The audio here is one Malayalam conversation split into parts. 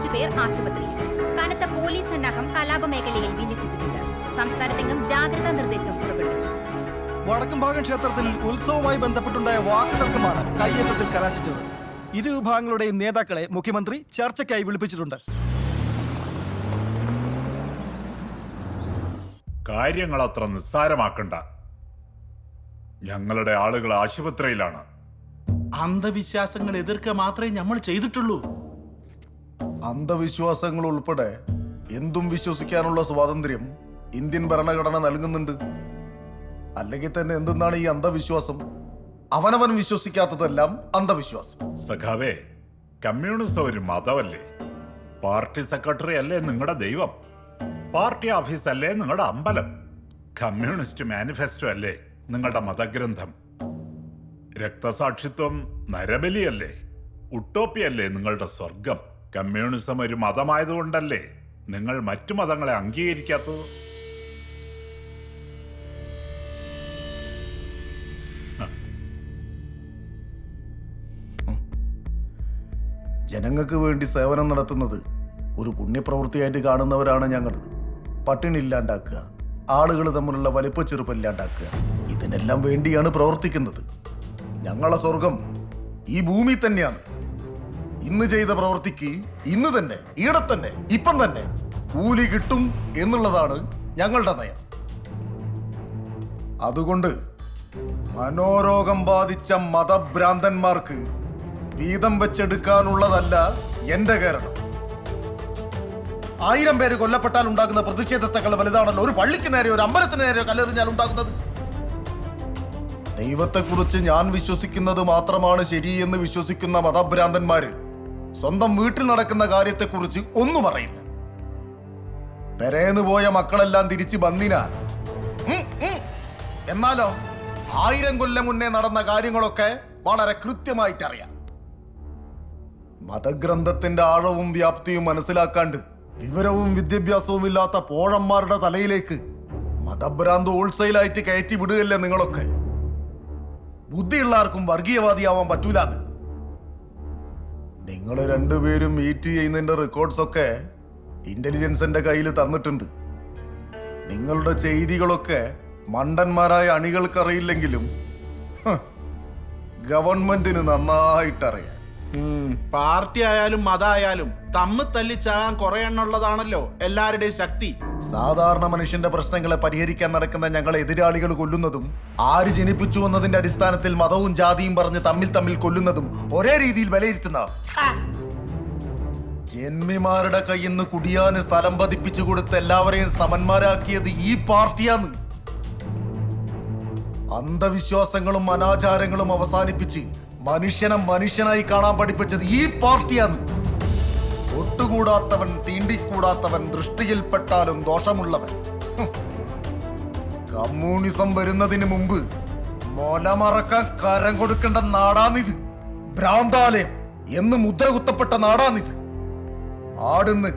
5 പേർ ആശുപത്രിയിൽ. കനത്ത പോലീസ് സന്നാഹം കലാപ മേഖലയിൽ വിന്യസിച്ചിട്ടുണ്ട്. സംസ്ഥാനത്തെങ്ങും ജാഗ്രതാ നിർദ്ദേശം പുറപ്പെടുവിച്ചു. വടക്കുംഭാഗം ക്ഷേത്രത്തിൽ ഉത്സവവുമായി ബന്ധപ്പെട്ടുണ്ടായ വാക്കുതർക്കമാണ് കയ്യേറ്റത്തിൽ കലാശിച്ചത്. ഇരു വിഭാഗങ്ങളുടെയും നേതാക്കളെ മുഖ്യമന്ത്രി ചർച്ചയ്ക്കായി വിളിപ്പിച്ചിട്ടുണ്ട്. കാര്യങ്ങൾ അത്ര നിസ്സാരമാക്കണ്ട. ഞങ്ങളുടെ ആളുകൾ ആശുപത്രിയിലാണ്. അന്ധവിശ്വാസങ്ങൾ എതിർക്കുക മാത്രമേ നമ്മൾ ചെയ്തിട്ടുള്ളൂ. അന്ധവിശ്വാസങ്ങൾ ഉൾപ്പെടെ എന്തും വിശ്വസിക്കാനുള്ള സ്വാതന്ത്ര്യം ഇന്ത്യൻ ഭരണഘടന നൽകുന്നുണ്ട്. അല്ലെങ്കിൽ തന്നെ എന്തെന്നാണ് ഈ അന്ധവിശ്വാസം? അവനവൻ വിശ്വസിക്കാത്തതെല്ലാം അന്ധവിശ്വാസം. സഖാവേ, കമ്മ്യൂണിസം ഒരു മതമല്ലേ? പാർട്ടി സെക്രട്ടറി അല്ലേ നിങ്ങളുടെ ദൈവം? പാർട്ടി ഓഫീസ് അല്ലേ നിങ്ങളുടെ അമ്പലം? കമ്മ്യൂണിസ്റ്റ് മാനിഫെസ്റ്റോ അല്ലേ നിങ്ങളുടെ മതഗ്രന്ഥം? രക്തസാക്ഷിത്വം നരബലിയല്ലേ? ഉട്ടോപ്പിയല്ലേ നിങ്ങളുടെ സ്വർഗം? കമ്മ്യൂണിസം ഒരു മതമായതുകൊണ്ടല്ലേ നിങ്ങൾ മറ്റു മതങ്ങളെ അംഗീകരിക്കാത്തത്? ജനങ്ങൾക്ക് വേണ്ടി സേവനം നടത്തുന്നത് ഒരു പുണ്യപ്രവൃത്തിയായിട്ട് കാണുന്നവരാണ് ഞങ്ങൾ. പട്ടിണി ഇല്ലാണ്ടാക്കുക, ആളുകൾ തമ്മിലുള്ള വലിപ്പച്ചെറുപ്പം ഇല്ലാണ്ടാക്കുക, ഇതിനെല്ലാം വേണ്ടിയാണ് പ്രവർത്തിക്കുന്നത്. ഞങ്ങളെ സ്വർഗം ഈ ഭൂമി തന്നെയാണ്. ഇന്ന് ചെയ്ത പ്രവൃത്തിക്ക് ഇന്ന് തന്നെ, ഈടെ തന്നെ, ഇപ്പം തന്നെ കൂലി കിട്ടും എന്നുള്ളതാണ് ഞങ്ങളുടെ നയം. അതുകൊണ്ട് മനോരോഗം ബാധിച്ച മതഭ്രാന്തന്മാർക്ക് വീതം വെച്ചെടുക്കാനുള്ളതല്ല എന്റെ കാരണം. 1000 പേര് കൊല്ലപ്പെട്ടാൽ ഉണ്ടാകുന്ന പ്രതിഷേധത്തെക്കാൾ വലുതാണല്ലോ ഒരു പള്ളിക്ക് നേരെയോ ഒരു അമ്പലത്തിന് നേരെയോ കല്ലെറിഞ്ഞാൽ ഉണ്ടാകുന്നത്. ദൈവത്തെക്കുറിച്ച് ഞാൻ വിശ്വസിക്കുന്നത് മാത്രമാണ് ശരിയെന്ന് വിശ്വസിക്കുന്ന മതഭ്രാന്തന്മാര് സ്വന്തം വീട്ടിൽ നടക്കുന്ന കാര്യത്തെക്കുറിച്ച് ഒന്നും അറിയില്ല. പെരേന്ന് പോയ മക്കളെല്ലാം തിരിച്ച് ബന്ദിനാൽ. എന്നാലോ 1000 കൊല്ലം മുന്നേ നടന്ന കാര്യങ്ങളൊക്കെ വളരെ കൃത്യമായിട്ടറിയാം. മതഗ്രന്ഥത്തിന്റെ ആഴവും വ്യാപ്തിയും മനസ്സിലാക്കാണ്ട് വിവരവും വിദ്യാഭ്യാസവും ഇല്ലാത്ത പോഴന്മാരുടെ തലയിലേക്ക് മതഭ്രാന്ത് ഹോൾസെയിലായിട്ട് കയറ്റി വിടുകയല്ലേ നിങ്ങളൊക്കെ. ബുദ്ധിയുള്ള ആർക്കും വർഗീയവാദിയാവാൻ പറ്റൂലാന്ന്. നിങ്ങൾ രണ്ടുപേരും മീറ്റ് ചെയ്യുന്നതിന്റെ റെക്കോർഡ്സ് ഒക്കെ ഇന്റലിജൻസിന്റെ കയ്യിൽ തന്നിട്ടുണ്ട്. നിങ്ങളുടെ ചെയ്തികളൊക്കെ മണ്ടന്മാരായ അണികൾക്കറിയില്ലെങ്കിലും ഗവൺമെന്റിന് നന്നായിട്ടറിയാം. പാർട്ടി ആയാലും മതമായാലും തമ്മിൽ തല്ലിച്ചാകാൻ കുറെ എണ്ണുള്ളതാണല്ലോ എല്ലാവരുടെയും ശക്തി. സാധാരണ മനുഷ്യന്റെ പ്രശ്നങ്ങളെ പരിഹരിക്കാൻ നടക്കുന്ന ഞങ്ങളെ എതിരാളികൾ കൊല്ലുന്നതും ആര് ജനിപ്പിച്ചു എന്നതിന്റെ അടിസ്ഥാനത്തിൽ മതവും ജാതിയും പറഞ്ഞ് തമ്മിൽ കൊല്ലുന്നതും ഒരേ രീതിയിൽ വിലയിരുത്തുന്ന ജന്മിമാരുടെ കയ്യിൽ നിന്ന് കുടിയാന് സ്ഥലം പതിപ്പിച്ചു കൊടുത്ത് എല്ലാവരെയും സമന്മാരാക്കിയത് ഈ പാർട്ടിയാന്ന്. അന്ധവിശ്വാസങ്ങളും അനാചാരങ്ങളും അവസാനിപ്പിച്ച് മനുഷ്യനെ മനുഷ്യനായി കാണാൻ പഠിപ്പിച്ചത് ഈ പാർട്ടിയാണ്. ഒട്ടുകൂടാത്തവൻ, തീണ്ടിക്കൂടാത്തവൻ, ദൃഷ്ടിയിൽപ്പെട്ടാലും ദോഷമുള്ളവൻ. കമ്മ്യൂണിസം വരുന്നതിന് മുമ്പ് മൊലമറക്കാൻ കരം കൊടുക്കേണ്ട നാടാണിത്. ഭ്രാന്താലയം എന്ന് മുദ്ര കുത്തപ്പെട്ട നാടാണിത്. ആടുന്ന്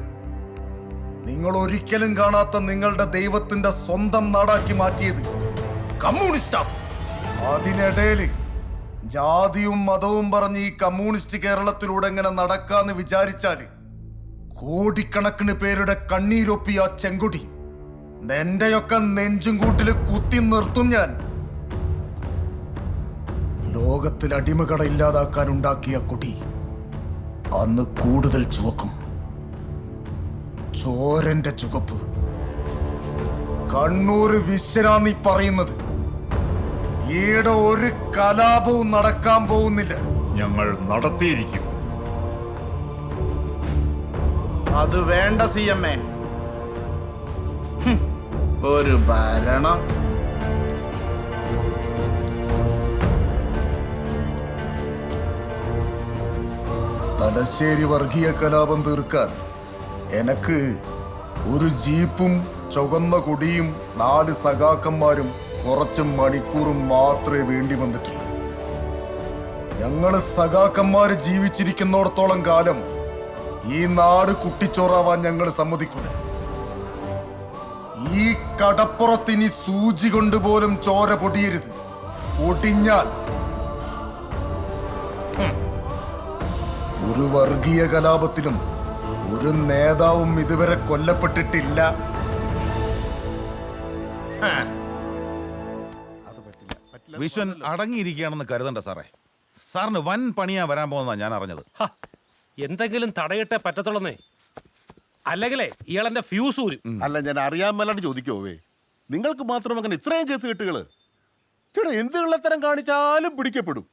നിങ്ങൾ ഒരിക്കലും കാണാത്ത നിങ്ങളുടെ ദൈവത്തിന്റെ സ്വന്തം നാടാക്കി മാറ്റിയത് കമ്മ്യൂണിസ്റ്റാണ്. അതിനിടയില് ജാതിയും മതവും പറഞ്ഞ് ഈ കമ്മ്യൂണിസ്റ്റ് കേരളത്തിലൂടെ എങ്ങനെ നടക്കാന്ന് വിചാരിച്ചാല് കോടിക്കണക്കിന് പേരുടെ കണ്ണീരൊപ്പിയ ചെങ്കൊടി നിന്റെയൊക്കെ നെഞ്ചും കൂട്ടില് കുത്തി നിർത്തും ഞാൻ. ലോകത്തിൽ അടിമകട ഇല്ലാതാക്കാൻ ഉണ്ടാക്കിയ കൊടി അന്ന് കൂടുതൽ ചുവക്കും. ചോരന്റെ ചുവപ്പ്. കണ്ണൂര് വിശ്വനാന്നി പറയുന്നത് ഈടെ ഒരു കലാപവും നടക്കാൻ പോകുന്നില്ല. ഞങ്ങൾ നടത്തിയിരിക്കും. അത് വേണ്ട CMA. ഒരു ഭരണം. തലശ്ശേരി വർഗീയ കലാപം തീർക്കാൻ എനക്ക് ഒരു ജീപ്പും ചുവന്ന കൊടിയും 4 സഖാക്കന്മാരും കുറച്ച് മണിക്കൂറും മാത്രമേ വേണ്ടി വന്നിട്ടുള്ളൂ. ഞങ്ങള് സഖാക്കന്മാര് ജീവിച്ചിരിക്കുന്നിടത്തോളം കാലം ഈ നാട് കുട്ടിച്ചോറാവാൻ ഞങ്ങൾ സമ്മതിക്കൂല. ഈ കടപ്പുറത്തിനി സൂചി കൊണ്ടുപോലും ചോര പൊടിയരുത്. പൊടിഞ്ഞാൽ ഒരു വർഗീയ കലാപത്തിലും ഒരു നേതാവും ഇതുവരെ കൊല്ലപ്പെട്ടിട്ടില്ല. വിശ്വൻ അടങ്ങിയിരിക്കുകയാണെന്ന് കരുതണ്ട സാറേ. സാറിന് വൻ പണിയാ വരാൻ പോകുന്നതാ ഞാൻ അറിഞ്ഞത്. ഹ, എന്തെങ്കിലും തടയിട്ടേ പറ്റത്തുള്ളന്നേ, അല്ലെങ്കിലേ ഇയാളെന്റെ ഫ്യൂസ് ഊരും. അല്ല, ഞാൻ അറിയാൻ മേലാണ്ട് ചോദിക്കോവേ, നിങ്ങൾക്ക് മാത്രം അങ്ങനെ ഇത്രയും കേസ് കെട്ടുകള്? ചേട്ടാ, എന്ത് കള്ളത്തരം കാണിച്ചാലും പിടിക്കപ്പെടും.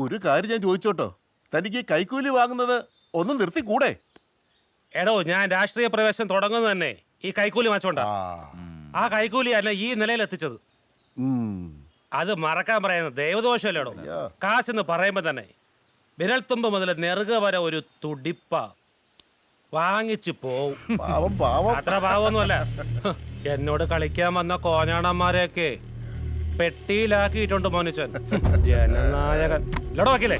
ഒരു കാര്യം ഞാൻ ചോദിച്ചോട്ടോ, തനിക്ക് ഈ കൈക്കൂലി വാങ്ങുന്നത് ഒന്ന് നിർത്തിക്കൂടെ? എടോ, ഞാൻ രാഷ്ട്രീയ പ്രവേശനം തുടങ്ങുന്നത് തന്നെ ഈ കൈക്കൂലി മാച്ചോണ്ടാ. ആ കൈക്കൂലി അല്ല ഈ നിലയിൽ എത്തിച്ചത്. അത് മറക്കാൻ പറയുന്നത് ദൈവദോഷമല്ലേടോ. കാശെന്ന് പറയുമ്പോ തന്നെ വിരൽത്തുമ്പ് മുതൽ നെറുക വരെ ഒരു തുടിപ്പ വാങ്ങിച്ചു പോവും. പാവം പാവം. അത്ര പാവൊന്നുമല്ല. എന്നോട് കളിക്കാൻ വന്ന കോഞ്ഞാണന്മാരെയൊക്കെ പെട്ടിയിലാക്കിയിട്ടുണ്ട് മോനിച്ചൻ. ജനനായകൻ ലടോ വക്കീലേ,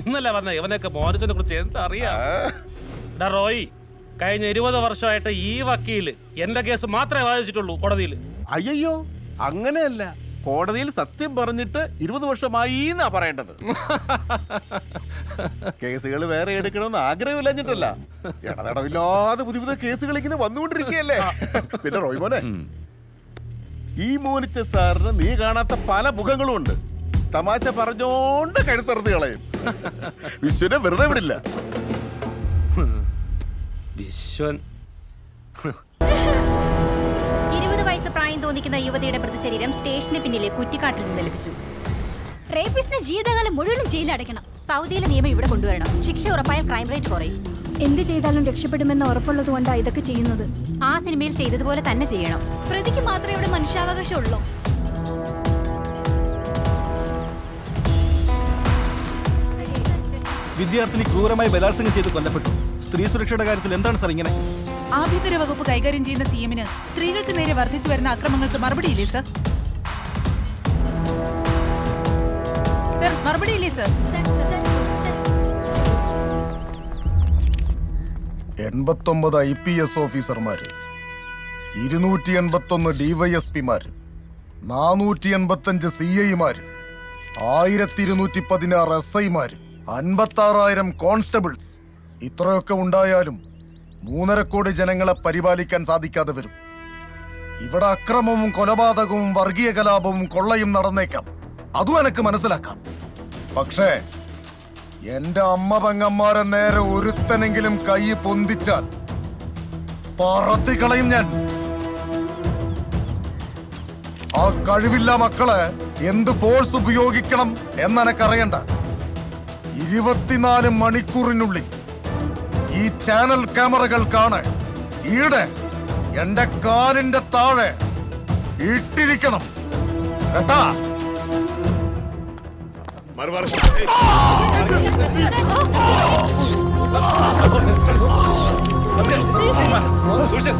ഇന്നല്ല വന്ന ഇവനൊക്കെ മോനിച്ചനെ കുറിച്ച് എന്തറിയാം? ഡാ റോയി, കഴിഞ്ഞ 20 വർഷമായിട്ട് ഈ വക്കീല് എന്റെ കേസ് മാത്രമേ വാദിച്ചിട്ടുള്ളൂ കോടതിയിൽ. അയ്യോ, അങ്ങനെയല്ല. കോടതിയിൽ സത്യം പറഞ്ഞിട്ട് 20 വർഷമായി എന്നാ പറയേണ്ടത്. കേസുകൾ വേറെ എടുക്കണമെന്ന് ആഗ്രഹമില്ലഞ്ഞിട്ടല്ല, ഇടതടവില്ലാതെ പുതിയ പുതിയ കേസുകൾ ഇങ്ങനെ വന്നുകൊണ്ടിരിക്കുകയല്ലേ. പിന്നെ റോയ് മോനെ, ഈ മോനിച്ച സാറിന് നീ കാണാത്ത പല മുഖങ്ങളും ഉണ്ട്. തമാശ പറഞ്ഞോണ്ട് കഴുത്തറുത്ത് കളയും. വിശ്വനെ വെറുതെ വിടില്ല. വിശ്വൻ 20 വയസ്സ് പ്രായം തോന്നിക്കുന്ന യുവതിയുടെ മൃതശരീരം സ്റ്റേഷന് പിന്നിലെ കുറ്റിക്കാട്ടിൽ നിന്ന് ലഭിച്ചു. റേപ്പിസ്റ്റിനെ ജീവിതകാലം മുഴുവനും ജയിലടയ്ക്കണം. സൗദിയിലെ നിയമം ഇവിടെ കൊണ്ടുവരണം. ശിക്ഷ ഉറപ്പായാൽ ക്രൈം റേറ്റ് കുറയും. എന്ത് ചെയ്താലും രക്ഷപ്പെടുമെന്ന് ഉറപ്പുള്ളത് കൊണ്ടാണ് ഇതൊക്കെ ചെയ്യുന്നത്. ആ സിനിമയിൽ ചെയ്തതുപോലെ തന്നെ ചെയ്യണം. പ്രതിക്ക് മാത്രമേ ഇവിടെ മനുഷ്യാവകാശം ഉള്ളൂ. വിദ്യാർത്ഥിനി ക്രൂരമായി ബലാത്സംഗം ചെയ്ത് കൊല്ലപ്പെട്ടു. സ്ത്രീ സുരക്ഷയുടെ കാര്യത്തിൽ എന്താണ് സാർ ഇങ്ങനെ? ആഭ്യന്തര വകുപ്പ് കൈകാര്യം ചെയ്യുന്ന സിഎമ്മിന് സ്ത്രീകൾക്ക് നേരെ വർദ്ധിച്ചു വരുന്ന അക്രമങ്ങൾക്ക് മറുപടിയില്ലേ സർ? സർ, മറുപടിയില്ലേ സർ? 89 IPS ഓഫീസർമാര്, 281 DYSPമാര്, 485 CIമാര്, 1216 SIമാര്, 56,000 കോൺസ്റ്റബിൾസ്. ഇത്രയൊക്കെ ഉണ്ടായാലും 3.5 കോടി ജനങ്ങളെ പരിപാലിക്കാൻ സാധിക്കാതെ വരും. ഇവിടെ അക്രമവും കൊലപാതകവും വർഗീയ കലാപവും കൊള്ളയും നടന്നേക്കാം, അതും എനക്ക് മനസ്സിലാക്കാം. പക്ഷേ എന്റെ അമ്മ പെങ്ങന്മാരെ നേരെ ഒരുത്തനെങ്കിലും കൈ പൊന്തിച്ചാൽ പറത്തിക്കളയും ഞാൻ. ആ കഴിവില്ല മക്കളെ എന്ത് ഫോഴ്സ് ഉപയോഗിക്കണം എന്നെനക്കറിയണ്ട. 24 മണിക്കൂറിനുള്ളിൽ ഈ ചാനൽ ക്യാമറകൾ കാണാൻ ഈടെ എന്റെ കാലിന്റെ താഴെ ഇട്ടിരിക്കണം കേട്ടാ. സത്യം.